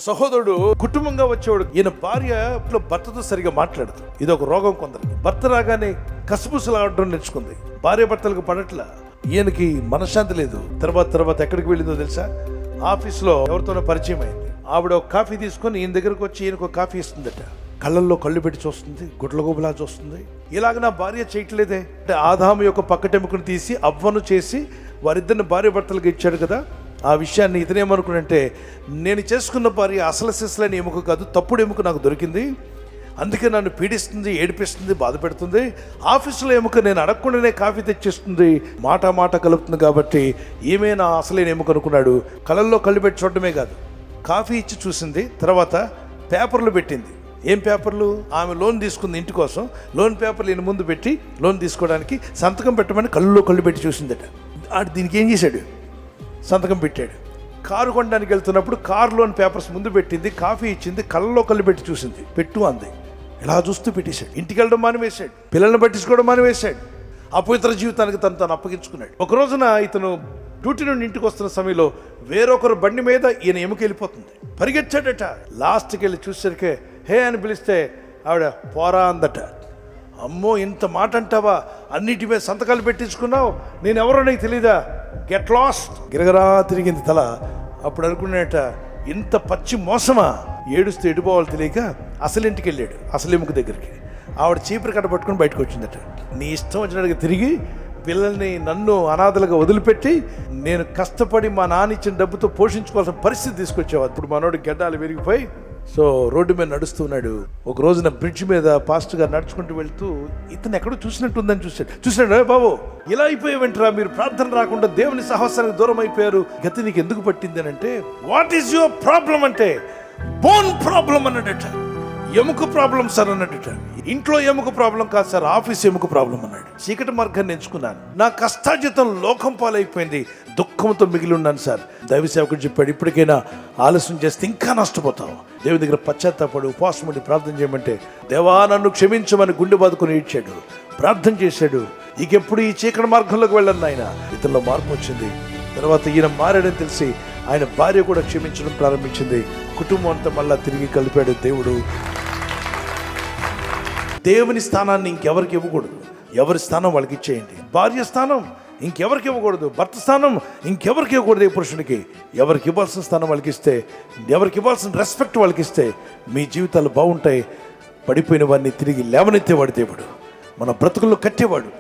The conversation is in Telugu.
సహోదరుడు కుటుంబంగా వచ్చేవాడు. ఈయన భార్య భర్తతో సరిగా మాట్లాడదు. ఇది ఒక రోగం కొందరికి. భర్త రాగానే కసుపుసలాడడం నేర్చుకుంది. భార్య భర్తలకు పడట్ల. ఈయనకి మనశ్శాంతి లేదు. తర్వాత ఎక్కడికి వెళ్ళిందో తెలుసా? ఆఫీస్లో ఎవరితోనో పరిచయం అయింది. ఆవిడ ఒక కాఫీ తీసుకొని ఈయన దగ్గరకు వచ్చి ఈయనకు ఒక కాఫీ ఇస్తుందట. కళ్ళల్లో కళ్ళు పెట్టి చూస్తుంది, గుడ్ల గోబులా చూస్తుంది. ఇలాగ నా భార్య చేయట్లేదే అంటే ఆదాము యొక్క పక్కటెముకను తీసి అవ్వను చేసి వారిద్దరిని భార్య భర్తలకు ఇచ్చాడు కదా. ఆ విషయాన్ని ఇతనేమనుకునంటే, నేను చేసుకున్న భార్య అసలు సిసలైన ఎముక కాదు, తప్పుడు ఎముక నాకు దొరికింది, అందుకే నన్ను పీడిస్తుంది, ఏడిపిస్తుంది, బాధ పెడుతుంది. ఆఫీసులో ఎముక నేను అడగకుండానే కాఫీ తెచ్చిస్తుంది, మాట కలుపుతుంది కాబట్టి ఏమే నా అసలైన ఎముక అనుకున్నాడు. కళ్ళల్లో కళ్ళు పెట్టి చూడటమే కాదు, కాఫీ ఇచ్చి చూసింది. తర్వాత పేపర్లు పెట్టింది. ఏం పేపర్లు? ఆమె లోన్ తీసుకుంది ఇంటి కోసం. లోన్ పేపర్లు ఈయన ముందు పెట్టి లోన్ తీసుకోవడానికి సంతకం పెట్టమని కళ్ళలో కళ్ళు పెట్టి చూసిందట. దీనికి ఏం చేశాడు? సంతకం పెట్టాడు. కారు కొనడానికి వెళ్తున్నప్పుడు కారులోని పేపర్స్ ముందు పెట్టింది, కాఫీ ఇచ్చింది, కళ్ళలో కళ్ళు పెట్టి చూసింది. పెట్టు అంది. ఇలా చూస్తూ పెట్టేశాడు. ఇంటికి వెళ్ళడం మానివేశాడు, పిల్లల్ని పట్టించుకోవడం మానివేశాడు. అపవిత్ర జీవితానికి తను అప్పగించుకున్నాడు. ఒక రోజున ఇతను డ్యూటీ నుండి ఇంటికి వస్తున్న సమయంలో వేరొకరు బండి మీద ఈయన ఎముక వెళ్ళిపోతుంది. పరిగెచ్చాడట. లాస్ట్కి వెళ్ళి చూసరికే హే అని పిలిస్తే ఆవిడ పోరా అందట. అమ్మో, ఇంత మాట అంటావా? అన్నిటి మీద సంతకాలు పెట్టించుకున్నావు, నేనెవరో నీకు తెలీదా? Get lost. గిరగరా తిరిగింది తల. అప్పుడు అనుకున్నట, ఇంత పచ్చి మోసమా? ఏడుస్తూ ఎడిపోవాలి తెలియక అసలు ఇంటికి వెళ్ళాడు, అసలు ఎముక దగ్గరికి. ఆవిడ చీపురు కట్ట పట్టుకుని బయటకు వచ్చిందట. నీ ఇష్టం వచ్చినట్టుగా తిరిగి పిల్లల్ని నన్ను అనాథలుగా వదిలిపెట్టి నేను కష్టపడి మా నాన్న ఇచ్చిన డబ్బుతో పోషించుకోవాల్సిన పరిస్థితి తీసుకొచ్చావు. అప్పుడు మనోడు గడ్డాలు విరిగిపోయి రోడ్డు మీద నడుస్తున్నాడు. ఒక రోజున బ్రిడ్జ్ మీద పాస్టర్ గారు నడుచుకుంటూ వెళ్తూ ఇతను ఎక్కడో చూసినట్టుందని చూశాడు. బాబు, ఇలా అయిపోయావంటరా, మీరు ప్రార్థన రాకుండా దేవుని సహవాసానికి దూరం అయిపోయారు, గతి నీకు ఎందుకు పట్టింది అని అంటే, వాట్ ఈస్ యువర్ ప్రాబ్లం అంటే, బోన్ ప్రాబ్లం అన్నాడట. ఎముక ప్రాబ్లం సార్ అన్నట్టు. ఇంట్లో ఎముక ప్రాబ్లం కాదు సార్, ఆఫీస్ ఎముక ప్రాబ్లం అన్నాడు. చీకటి మార్గాన్ని ఎంచుకున్నాను, నా కష్టార్జితం లోకం పాలైపోయింది, దుఃఖంతో మిగిలి ఉన్నాను సార్. దైవ సేవకుడు చెప్పాడు, ఇప్పటికైనా ఆలస్యం చేస్తే ఇంకా నష్టపోతావు. దేవుని దగ్గర పశ్చాత్తాపడు, ఉపవాసం ఉండి ప్రార్థన చేయమంటే, దేవా నన్ను క్షమించమని గుండె బాదుకొని ఏడ్చాడు, ప్రార్థన చేశాడు. ఇంకెప్పుడు ఈ చీకటి మార్గంలోకి వెళ్ళను ఆయన. ఇతనిలో మార్పు వచ్చింది. తర్వాత ఈయన మారాడని తెలిసి ఆయన భార్య కూడా క్షమించడం ప్రారంభించింది. కుటుంబం అంతా మళ్ళా తిరిగి కలిపాడు దేవుడు. దేవుని స్థానాన్ని ఇంకెవరికి ఇవ్వకూడదు. ఎవరి స్థానం వాళ్ళకి ఇచ్చేయండి. భార్య స్థానం ఇంకెవరికి ఇవ్వకూడదు, భర్త స్థానం ఇంకెవరికి ఇవ్వకూడదు. ఏ పురుషునికి ఎవరికి ఇవ్వాల్సిన స్థానం వాళ్ళకి ఇస్తే, ఎవరికి ఇవ్వాల్సిన రెస్పెక్ట్ వాళ్ళకి ఇస్తే మీ జీవితాలు బాగుంటాయి. పడిపోయిన వాడిని తిరిగి లేవనెత్తేవాడు దేవుడు, మన బ్రతుకుల్లో కట్టేవాడు.